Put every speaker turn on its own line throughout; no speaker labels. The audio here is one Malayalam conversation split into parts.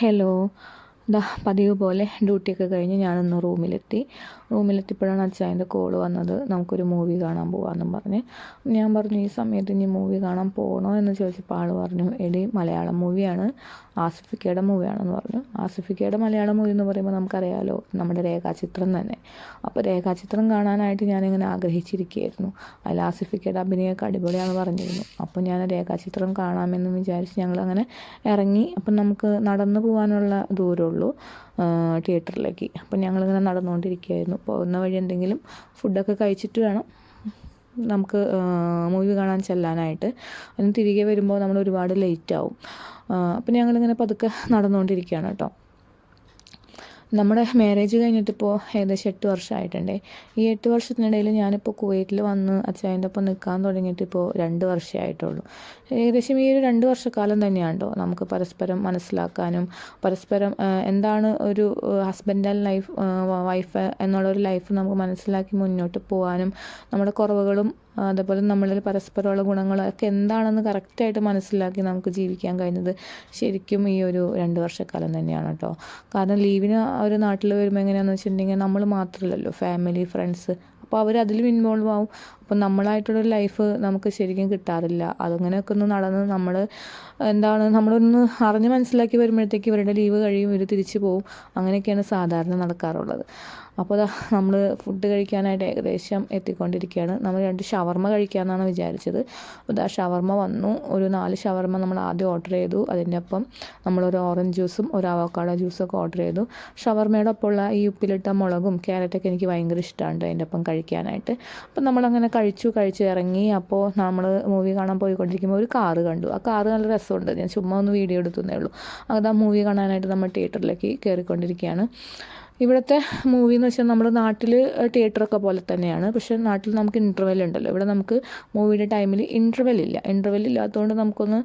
ഹലോ. പതിവ് പോലെ ഡ്യൂട്ടിയൊക്കെ കഴിഞ്ഞ് ഞാനൊന്ന് റൂമിലെത്തിയപ്പോഴാണ് അച്ചായൻ്റെ കോൾ വന്നത്. നമുക്കൊരു മൂവി കാണാൻ പോകാമെന്നും പറഞ്ഞ്. ഞാൻ പറഞ്ഞു ഈ സമയത്ത് ഇനി മൂവി കാണാൻ പോകണോ എന്ന് ചോദിച്ചപ്പോൾ ആൾ പറഞ്ഞു, എടി മലയാളം മൂവിയാണ്, ആസിഫിക്കയുടെ മൂവിയാണെന്ന് പറഞ്ഞു. ആസിഫിക്കയുടെ മലയാളം മൂവി എന്ന് പറയുമ്പോൾ നമുക്കറിയാമല്ലോ, നമ്മുടെ രേഖാചിത്രം തന്നെ. അപ്പോൾ രേഖാചിത്രം കാണാനായിട്ട് ഞാനിങ്ങനെ ആഗ്രഹിച്ചിരിക്കുകയായിരുന്നു. അതിൽ ആസിഫിക്കയുടെ അഭിനയമൊക്കെ അടിപൊളിയാണെന്ന് പറഞ്ഞിരുന്നു. അപ്പോൾ ഞാൻ രേഖാചിത്രം കാണാമെന്ന് വിചാരിച്ച് ഞങ്ങളങ്ങനെ ഇറങ്ങി. അപ്പം നമുക്ക് നടന്നു പോകാനുള്ള ദൂരമുള്ളൂ തിയേറ്ററിലേക്ക്. അപ്പം ഞങ്ങളിങ്ങനെ നടന്നുകൊണ്ടിരിക്കുകയായിരുന്നു. പോകുന്ന വഴി എന്തെങ്കിലും ഫുഡൊക്കെ കഴിച്ചിട്ട് വേണം നമുക്ക് മൂവി കാണാൻ ചെല്ലാനായിട്ട്. അതിന് തിരികെ വരുമ്പോൾ നമ്മൾ ഒരുപാട് ലേറ്റ് ആവും. അപ്പം ഞങ്ങളിങ്ങനെ പതുക്കെ നടന്നുകൊണ്ടിരിക്കുകയാണ് കേട്ടോ. നമ്മുടെ മാരേജ് കഴിഞ്ഞിട്ടിപ്പോൾ ഏകദേശം 8 വർഷമായിട്ടുണ്ടേ. ഈ 8 വർഷത്തിനിടയിൽ ഞാനിപ്പോൾ കുവൈറ്റിൽ വന്ന് അച്ചായൻ്റെ ഒപ്പം നിൽക്കാൻ തുടങ്ങിയിട്ടിപ്പോൾ 2 വർഷമായിട്ടുള്ളൂ. ഏകദേശം ഈ ഒരു 2 വർഷക്കാലം തന്നെയാണ് കേട്ടോ നമുക്ക് പരസ്പരം മനസ്സിലാക്കാനും പരസ്പരം എന്താണ് ഒരു ഹസ്ബൻഡ് ആൻഡ് വൈഫ് എന്നുള്ളൊരു ലൈഫ് നമുക്ക് മനസ്സിലാക്കി മുന്നോട്ട് പോകാനും നമ്മുടെ കുറവുകളും അതേപോലെ നമ്മളിൽ പരസ്പരമുള്ള ഗുണങ്ങളൊക്കെ എന്താണെന്ന് കറക്റ്റായിട്ട് മനസ്സിലാക്കി നമുക്ക് ജീവിക്കാൻ കഴിഞ്ഞത് ശരിക്കും ഈ ഒരു 2 വർഷക്കാലം തന്നെയാണ് കേട്ടോ. കാരണം ലീവിന് അവർ നാട്ടിൽ വരുമ്പോൾ എങ്ങനെയാണെന്ന് വെച്ചിട്ടുണ്ടെങ്കിൽ നമ്മൾ മാത്രമല്ലല്ലോ, ഫാമിലി, ഫ്രണ്ട്സ്, അപ്പോൾ അവർ അതിലും ഇൻവോൾവ് ആവും. അപ്പോൾ നമ്മളായിട്ടുള്ളൊരു ലൈഫ് നമുക്ക് ശരിക്കും കിട്ടാറില്ല. അതങ്ങനെയൊക്കെ ഒന്ന് നടന്ന് നമ്മളൊന്ന് അറിഞ്ഞ് മനസ്സിലാക്കി വരുമ്പോഴത്തേക്ക് ഇവരുടെ ലീവ് കഴിയും, ഇവർ തിരിച്ചു പോവും. അങ്ങനെയൊക്കെയാണ് സാധാരണ നടക്കാറുള്ളത്. അപ്പോൾ നമ്മൾ ഫുഡ് കഴിക്കാനായിട്ട് ഏകദേശം എത്തിക്കൊണ്ടിരിക്കുകയാണ്. നമ്മൾ 2 ഷവർമ കഴിക്കാമെന്നാണ് വിചാരിച്ചത്. അപ്പോൾ ഷവർമ വന്നു. ഒരു 4 ഷവർമ നമ്മൾ ആദ്യം ഓർഡർ ചെയ്തു. അതിൻ്റെ ഒപ്പം നമ്മളൊരു ഓറഞ്ച് ജ്യൂസും ഒരു അവോക്കാഡോ ജ്യൂസൊക്കെ ഓർഡർ ചെയ്തു. ഷവർമയുടെ ഒപ്പമുള്ള ഈ ഉപ്പിലിട്ട മുളകും ക്യാരറ്റൊക്കെ എനിക്ക് ഭയങ്കര ഇഷ്ടമാണ് അതിൻ്റെ ഒപ്പം കഴിക്കാനായിട്ട്. അപ്പം നമ്മളങ്ങനെ കഴിച്ച് ഇറങ്ങി. അപ്പോൾ നമ്മൾ മൂവി കാണാൻ പോയിക്കൊണ്ടിരിക്കുമ്പോൾ ഒരു കാറ് കണ്ടു. ആ കാറ് നല്ല രസമുണ്ട്. ഞാൻ ചുമ്മാ ഒന്ന് വീഡിയോ എടുത്തേ ഉള്ളൂ. അത് മൂവി കാണാനായിട്ട് നമ്മൾ തിയേറ്ററിലേക്ക് കയറിക്കൊണ്ടിരിക്കുകയാണ്. ഇവിടുത്തെ മൂവി എന്ന് വെച്ചാൽ നമ്മുടെ നാട്ടിൽ തിയേറ്ററൊക്കെ പോലെ തന്നെയാണ്. പക്ഷേ നാട്ടിൽ നമുക്ക് ഇൻ്റർവെൽ ഉണ്ടല്ലോ. ഇവിടെ നമുക്ക് മൂവിയുടെ ടൈമിൽ ഇൻ്റർവെൽ ഇല്ലാത്തതുകൊണ്ട് നമുക്കൊന്ന്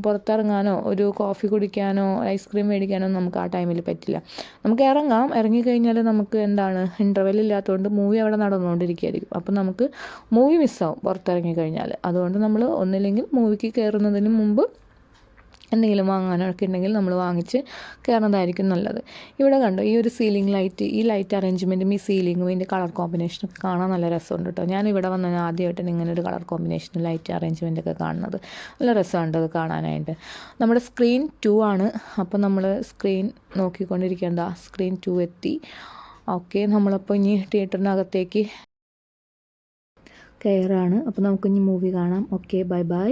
പുറത്തിറങ്ങാനോ ഒരു കോഫി കുടിക്കാനോ ഐസ്ക്രീം മേടിക്കാനോ നമുക്ക് ആ ടൈമിൽ പറ്റില്ല. നമുക്ക് ഇറങ്ങിക്കഴിഞ്ഞാൽ നമുക്ക് ഇൻ്റർവെൽ ഇല്ലാത്തതുകൊണ്ട് മൂവി അവിടെ നടന്നുകൊണ്ടിരിക്കുകയായിരിക്കും. അപ്പം നമുക്ക് മൂവി മിസ്സാവും പുറത്തിറങ്ങി കഴിഞ്ഞാൽ. അതുകൊണ്ട് നമ്മൾ ഒന്നില്ലെങ്കിൽ മൂവിക്ക് കയറുന്നതിന് മുമ്പ് എന്തെങ്കിലും വാങ്ങാനൊക്കെ ഉണ്ടെങ്കിൽ നമ്മൾ വാങ്ങിച്ച് കയറുന്നതായിരിക്കും നല്ലത്. ഇവിടെ കണ്ടോ ഈ ഒരു സീലിംഗ് ലൈറ്റ്, ഈ ലൈറ്റ് അറേഞ്ച്മെൻറ്റും ഈ സീലിങ്ങും ഇതിൻ്റെ കളർ കോമ്പിനേഷനൊക്കെ കാണാൻ നല്ല രസമുണ്ട് കേട്ടോ. ഞാൻ ഇവിടെ വന്ന് ആദ്യമായിട്ടാണ് ഇങ്ങനെ ഒരു കളർ കോമ്പിനേഷൻ ലൈറ്റ് അറേഞ്ച്മെൻറ്റൊക്കെ കാണുന്നത്. നല്ല രസമുണ്ട് അത് കാണാനായിട്ട്. നമ്മുടെ സ്ക്രീൻ 2 ആണ്. അപ്പോൾ നമ്മൾ സ്ക്രീൻ നോക്കിക്കൊണ്ടിരിക്കേണ്ട സ്ക്രീൻ 2 എത്തി. ഓക്കെ, നമ്മളപ്പോൾ ഇനി തിയേറ്ററിനകത്തേക്ക് കയറാണ്. അപ്പോൾ നമുക്കിനി മൂവി കാണാം. Okay, bye bye.